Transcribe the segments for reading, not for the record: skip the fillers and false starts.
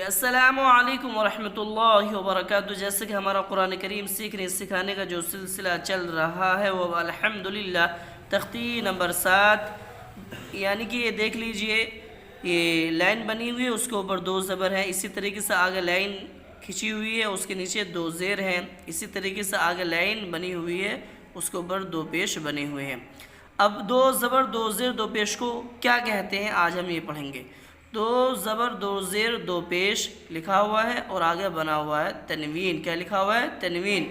السلام علیکم ورحمۃ اللہ وبرکاتہ۔ جیسے کہ ہمارا قرآن کریم سیکھنے سکھانے کا جو سلسلہ چل رہا ہے وہ الحمدللہ تختی نمبر 7، یعنی کہ یہ دیکھ لیجئے یہ لائن بنی ہوئی ہے، اس کے اوپر 2 زبر ہیں، اسی طریقے سے آگے لائن کھنچی ہوئی ہے، اس کے نیچے 2 زیر ہیں، اسی طریقے سے آگے لائن بنی ہوئی ہے، اس کے اوپر 2 پیش بنے ہوئے ہیں۔ اب 2 زبر 2 زیر 2 پیش کو کیا کہتے ہیں آج ہم یہ پڑھیں گے۔ 2 زبر 2 زیر 2 پیش لکھا ہوا ہے اور آگے بنا ہوا ہے تنوین۔ کیا لکھا ہوا ہے؟ تنوین۔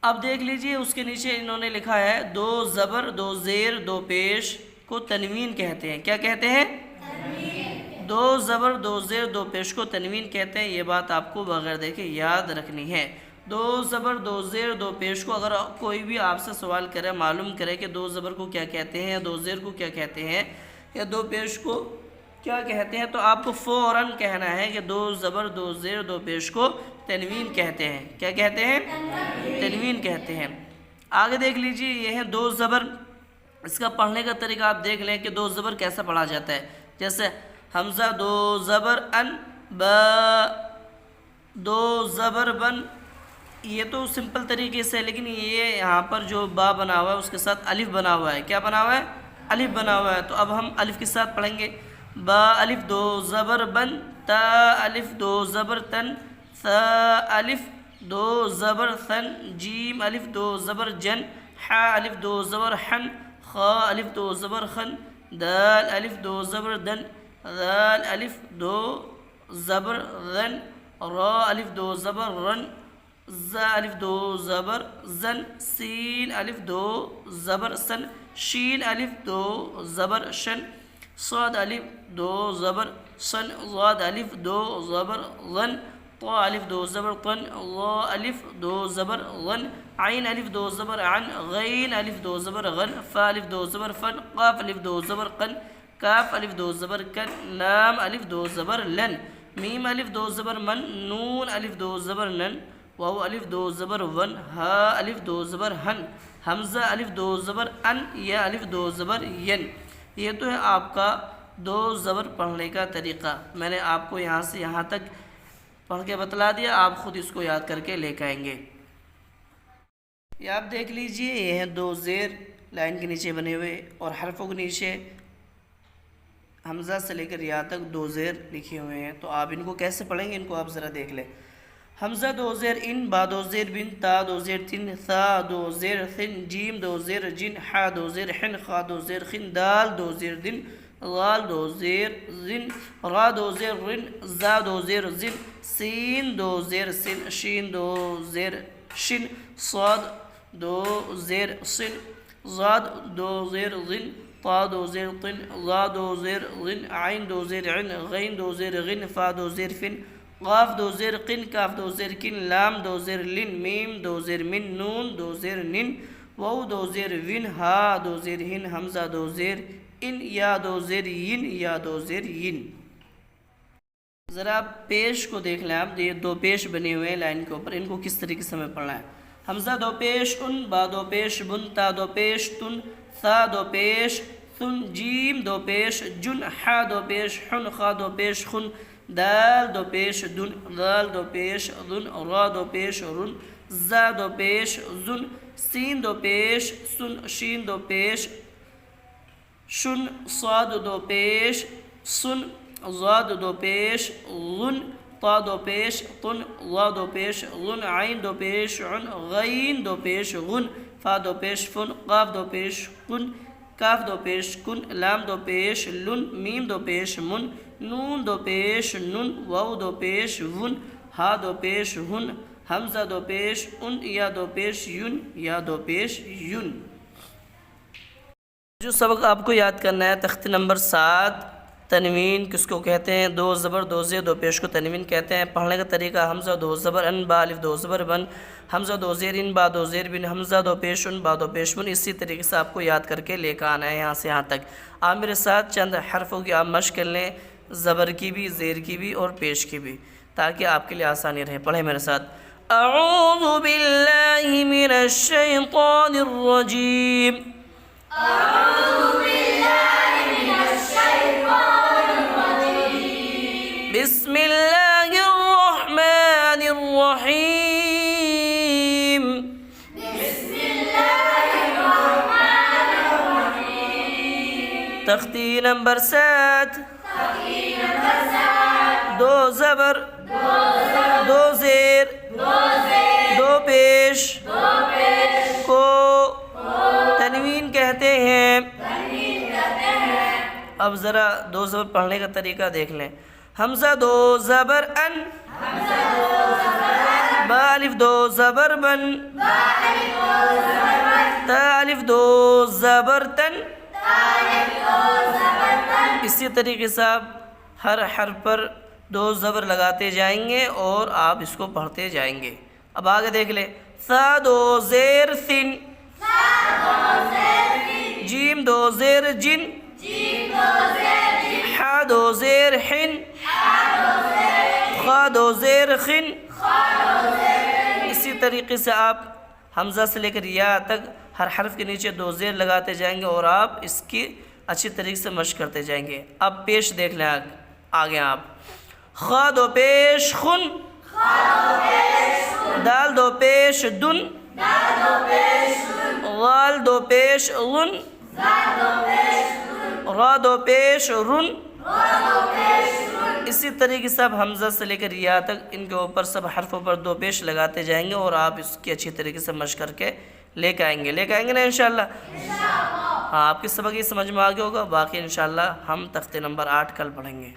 اب دیکھ لیجئے اس کے نیچے انہوں نے لکھا ہے 2 زبر 2 زیر 2 پیش کو تنوین کہتے ہیں۔ کیا کہتے ہیں؟ تنوین۔ 2 زبر 2 زیر 2 پیش کو تنوین کہتے ہیں، یہ بات آپ کو بغیر دیکھے یاد رکھنی ہے۔ 2 زبر 2 زیر 2 پیش کو اگر کوئی بھی آپ سے سوال کرے، معلوم کرے کہ 2 زبر کو کیا کہتے ہیں، 2 زیر کو کیا کہتے ہیں، یا 2 پیش کو کیا کہتے ہیں، تو آپ کو فوراً کہنا ہے کہ 2 زبر 2 زیر 2 پیش کو تنوین کہتے ہیں۔ کیا کہتے ہیں؟ تنوین کہتے ہیں۔ آگے دیکھ لیجئے یہ ہیں 2 زبر۔ اس کا پڑھنے کا طریقہ آپ دیکھ لیں کہ 2 زبر کیسا پڑھا جاتا ہے۔ جیسے حمزہ 2 زبر ان، با 2 زبر بن، یہ تو سمپل طریقے سے، لیکن یہ یہاں پر جو با بنا ہوا ہے اس کے ساتھ الف بنا ہوا ہے۔ کیا بنا ہوا ہے؟ الف بنا ہوا ہے۔ تو اب ہم الف کے ساتھ پڑھیں گے۔ با الف 2 زبر بن، تا الف 2 زبر تن، ثا الف 2 زبر ثن، جیم الف 2 زبر جن، حا الف 2 زبر حن، خا الف 2 زبر خن، دال الف 2 زبر دن، ذال الف 2 زبر ذن، را الف 2 زبر رن، زا الف 2 زبر زن، سین الف 2 زبر سن، شین الف 2 زبر شن، صاد الف 2 زبر صن، ضاد الف 2 زبر ظن، طا الف 2 زبر طن، ظا الف 2 زبر ظن، عین الف 2 زبر عن، غین الف 2 زبر غن، فا الف 2 زبر فن، قاف الف 2 زبر قن، کاف الف 2 زبر کن، لام الف 2 زبر لن، میم الف 2 زبر من، نون الف 2 زبر نن، واو الف 2 زبر ون، ہا الف 2 زبر ہن، حمزہ الف 2 زبر ان، یا الف 2 زبر ین۔ یہ تو ہے آپ کا 2 زبر پڑھنے کا طریقہ۔ میں نے آپ کو یہاں سے یہاں تک پڑھ کے بتلا دیا، آپ خود اس کو یاد کر کے لے کے آئیں گے۔ یہ آپ دیکھ لیجئے یہ ہیں 2 زیر لائن کے نیچے بنے ہوئے، اور حرفوں کے نیچے حمزہ سے لے کر یا تک 2 زیر لکھے ہوئے ہیں۔ تو آپ ان کو کیسے پڑھیں گے، ان کو آپ ذرا دیکھ لیں۔ حمزہ 2 زیر ان، با 2 زیر بن، تا 2 زیر تن، ثا 2 زیر ثن، جیم 2 زیر جن، حا 2 زیر حن، خا 2 زیر خن، دال 2 زیر دن، غال 2 زیر زن، را 2 زیر رن، زا 2 زیر زن، سین 2 زیر سن، شین 2 زیر شن، صاد 2 زیر صن، ضاد 2 زیر ظن، طا 2 زیر طن، ظا 2 زیر ظن، عین 2 زیر عن، غین 2 زیر غن، فا 2 زیر فن، قاف 2 زیر قن، کاف 2 زیر کن، لام 2 زیر لن، میم 2 زیر من، نون 2 زیر نن، واو 2 زیر ون، ہا 2 زیر ہن، حمزہ 2 زیر ان، یا 2 زیر ین، یا 2 زیر ین۔ ذرا پیش کو دیکھ لیں آپ، یہ 2 پیش بنے ہوئے ہیں لائن کے اوپر، ان کو کس طریقے سے ہمیں پڑھنا ہے۔ حمزہ 2 پیش ان، با 2 پیش بن، تا 2 پیش تن، ثا 2 پیش ثن، جیم 2 پیش جن، حا 2 پیش حن، خا 2 پیش خن، دال 2 پیش دن، ذال 2 پیش ذن، را 2 پیش رن، زا 2 پیش زن، سین 2 پیش سن، شین 2 پیش شن، صاد 2 پیش سن، ضاد 2 پیش غن، طا 2 پیش طن، ظا 2 پیش غن، عین 2 پیش عن، غین 2 پیش غن، فا 2 پیش فن، قاف 2 پیش کن، کاف 2 پیش کن، لام 2 پیش لن، میم 2 پیش من، نون 2 پیش نن، واو 2 پیش ون، ہا 2 پیش ہن، حمزہ 2 پیش ان، یا 2 پیش یون، یا 2 پیش یون۔ جو سبق آپ کو یاد کرنا ہے تختی نمبر 7، تنوین کس کو کہتے ہیں، 2 زبر 2 زیر 2 پیش کو تنوین کہتے ہیں۔ پڑھنے کا طریقہ حمزہ 2 زبر ان، با الف 2 زبر بن، حمزہ 2 زیر ان، با 2 زیر بن، حمزہ 2 پیش ان، با 2 پیش بن، اسی طریقے سے آپ کو یاد کر کے لے کر آنا ہے یہاں سے یہاں تک۔ آپ میرے ساتھ چند حرفوں کی آپ مشق کر لیں، زبر کی بھی، زیر کی بھی اور پیش کی بھی، تاکہ آپ کے لیے آسانی رہے۔ پڑھیں میرے ساتھ۔ اعوذ باللہ من الشیطان الرجیم، اعوذ باللہ من الشیطان الرجیم، بسم اللہ تختی نمبر 7 دو زبر دو زیر دو پیش کو تنوین کہتے ہیں. اب ذرا دو زبر پڑھنے کا طریقہ دیکھ لیں. حمزہ دو زبر ان، با الف دو زبر بن، تا الف دو زبر تن. اسی طریقے سے آپ ہر حرف پر دو زبر لگاتے جائیں گے اور آپ اس کو پڑھتے جائیں گے. اب آگے دیکھ لیں. ثا دو زیر سن، جیم دو زیر جن، حا دو زیر حن، خا دو زیر خن. اسی طریقے سے آپ حمزہ سے لے کر یا تک ہر حرف کے نیچے دو زیر لگاتے جائیں گے اور آپ اس کی اچھی طریقے سے مشق کرتے جائیں گے. اب پیش دیکھ لیں آگے آپ. خا دو پیش خن، دال دو پیش دن، غال دو پیش غن، را دو پیش رن. اسی طریقے سے آپ حمزہ سے لے کر یا تک ان کے اوپر سب حرفوں پر دو پیش لگاتے جائیں گے اور آپ اس کی اچھی طریقے سے مشق کر کے لے کے آئیں گے نا انشاءاللہ. ہاں آپ کی سبق یہ سمجھ میں آ گیا ہوگا. باقی انشاءاللہ ہم تختے نمبر 8 کل پڑھیں گے.